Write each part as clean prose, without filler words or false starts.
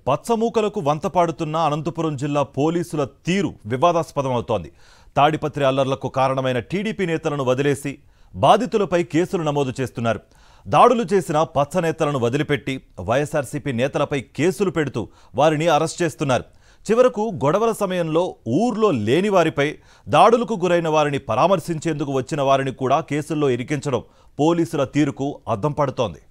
పచ్చమూకలకు వంతపాడుతున్న అనంతపురం జిల్లా పోలీసుల తీరు వివాదాస్పదమవుతోంది. తాడిపత్రి అల్లర్లకు కారణమైన టీడీపీ నేతలను వదిలేసి బాధితులపై కేసులు నమోదు చేస్తున్నారు. దాడులు చేసిన పచ్చ నేతలను వదిలిపెట్టి వైఎస్ఆర్సీపీ నేతలపై కేసులు పెడుతూ వారిని అరెస్ట్ చేస్తున్నారు. చివరకు గొడవల సమయంలో ఊర్లో లేని వారిపై దాడులకు గురైన వారిని పరామర్శించేందుకు వచ్చిన వారిని కూడా కేసుల్లో ఇరికించడం పోలీసుల తీరుకు అద్దం పడుతోంది.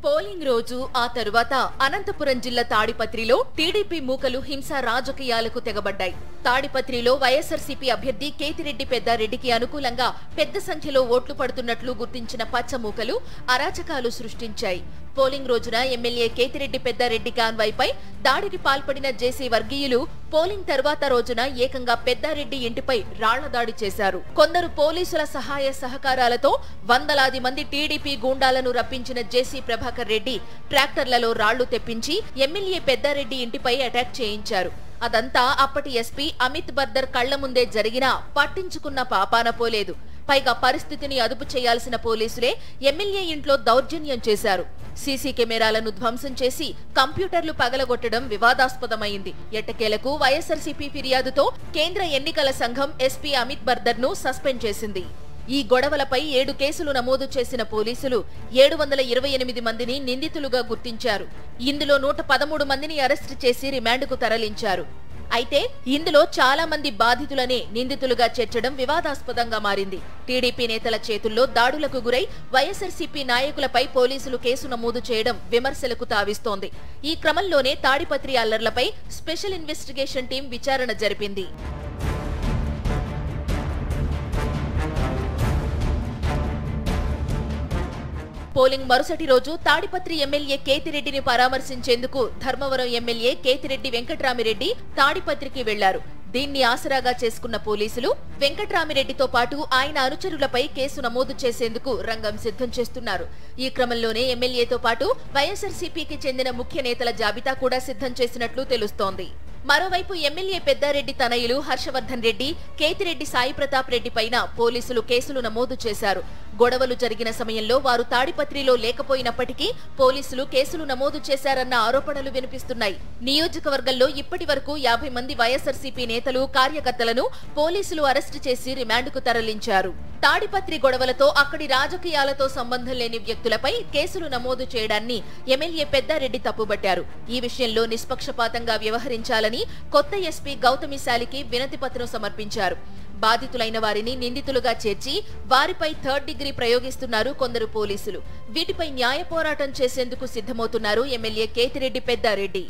పోలింగ్ రోజు ఆ తరువాత అనంతపురం జిల్లా తాడిపత్రిలో టీడీపీ మూకలు హింసా రాజకీయాలకు తెగబడ్డాయి. తాడిపత్రిలో వైఎస్ఆర్సీపీ అభ్యర్థి కేతిరెడ్డి పెద్దారెడ్డికి అనుకూలంగా పెద్ద సంఖ్యలో ఓట్లు పడుతున్నట్లు గుర్తించిన పచ్చ మూకలు అరాచకాలు సృష్టించాయి. పోలింగ్ రోజున ఎమ్మెల్యే కేతిరెడ్డి పెద్దారెడ్డి కాన్వాయ్పై దాడికి పాల్పడిన జేసీ వర్గీయులు పోలింగ్ తర్వాత రోజున ఏకంగా పెద్దారెడ్డి ఇంటిపై రాళ్ల దాడి చేశారు. కొందరు పోలీసుల సహాయ సహకారాలతో వందలాది మంది టీడీపీ గూండాలను రప్పించిన జేసీ ప్రభాకర్ రెడ్డి ట్రాక్టర్లలో రాళ్లు తెప్పించి ఎమ్మెల్యే పెద్దారెడ్డి ఇంటిపై అటాక్ చేయించారు. అదంతా అప్పటి ఎస్పీ అమిత్ బర్దర్ కళ్ల ముందే జరిగినా పట్టించుకున్న పాపాన పోలేదు. పైగా పరిస్థితిని అదుపు చేయాల్సిన పోలీసులే ఎమ్మెల్యే ఇంట్లో దౌర్జన్యం చేశారు. సీసీ కెమెరాలను ధ్వంసం చేసి కంప్యూటర్లు పగలగొట్టడం వివాదాస్పదమైంది. ఎట్టకేలకు వైఎస్ఆర్సీపీ ఫిర్యాదుతో కేంద్ర ఎన్నికల సంఘం ఎస్పీ అమిత్ బర్దర్ ను సస్పెండ్ చేసింది. ఈ గొడవలపై 7 కేసులు నమోదు చేసిన పోలీసులు 728 మందిని నిందితులుగా గుర్తించారు. ఇందులో 113 మందిని అరెస్టు చేసి రిమాండ్కు తరలించారు. అయితే ఇందులో చాలా మంది బాధితులనే నిందితులుగా చేర్చడం వివాదాస్పదంగా మారింది. టీడీపీ నేతల చేతుల్లో దాడులకు గురై వైఎస్ఆర్సీపీ నాయకులపై పోలీసులు కేసు నమోదు చేయడం విమర్శలకు తావిస్తోంది. ఈ క్రమంలోనే తాడిపత్రి అల్లర్లపై స్పెషల్ ఇన్వెస్టిగేషన్ టీం విచారణ జరిపింది. పోలింగ్ మరుసటి రోజు తాడిపత్రి ఎమ్మెల్యే కేతిరెడ్డిని పరామర్శించేందుకు ధర్మవరం ఎమ్మెల్యే కేతిరెడ్డి వెంకట్రామిరెడ్డి తాడిపత్రికి వెళ్లారు. దీన్ని ఆసరాగా చేసుకున్న పోలీసులు వెంకట్రామిరెడ్డితో పాటు ఆయన అనుచరులపై కేసు నమోదు చేసేందుకు రంగం సిద్ధం చేస్తున్నారు. ఈ క్రమంలోనే ఎమ్మెల్యేతో పాటు వైఎస్ఆర్సీపీకి చెందిన ముఖ్య నేతల జాబితా కూడా సిద్ధం చేసినట్లు తెలుస్తోంది. మరోవైపు ఎమ్మెల్యే పెద్దారెడ్డి తనయులు హర్షవర్ధన్ రెడ్డి, కేతిరెడ్డి సాయి ప్రతాప్ రెడ్డి పైన పోలీసులు కేసులు నమోదు చేశారు. గొడవలు జరిగిన సమయంలో వారు తాడిపత్రిలో లేకపోయినప్పటికీ పోలీసులు కేసులు నమోదు చేశారన్న ఆరోపణలు వినిపిస్తున్నాయి. నియోజకవర్గంలో ఇప్పటి వరకు 50 మంది వైఎస్ఆర్సీపీ నేతలు, కార్యకర్తలను పోలీసులు అరెస్టు చేసి రిమాండ్కు తరలించారు. తాడిపత్రి గొడవలతో అక్కడి రాజకీయాలతో సంబంధం లేని వ్యక్తులపై కేసులు నమోదు చేయడాన్ని ఎమ్మెల్యే పెద్దారెడ్డి తప్పుబట్టారు. ఈ విషయంలో నిష్పక్షపాతంగా వ్యవహరించాలని కొత్త ఎస్పీ గౌతమిశాలికి వినతి పత్రం సమర్పించారు. బాధితులైన వారిని నిందితులుగా చేర్చి వారిపై 3rd డిగ్రీ ప్రయోగిస్తున్నారు కొందరు పోలీసులు. వీటిపై న్యాయ పోరాటం చేసేందుకు సిద్ధమవుతున్నారు ఎమ్మెల్యే కేతిరెడ్డి పెద్దారెడ్డి.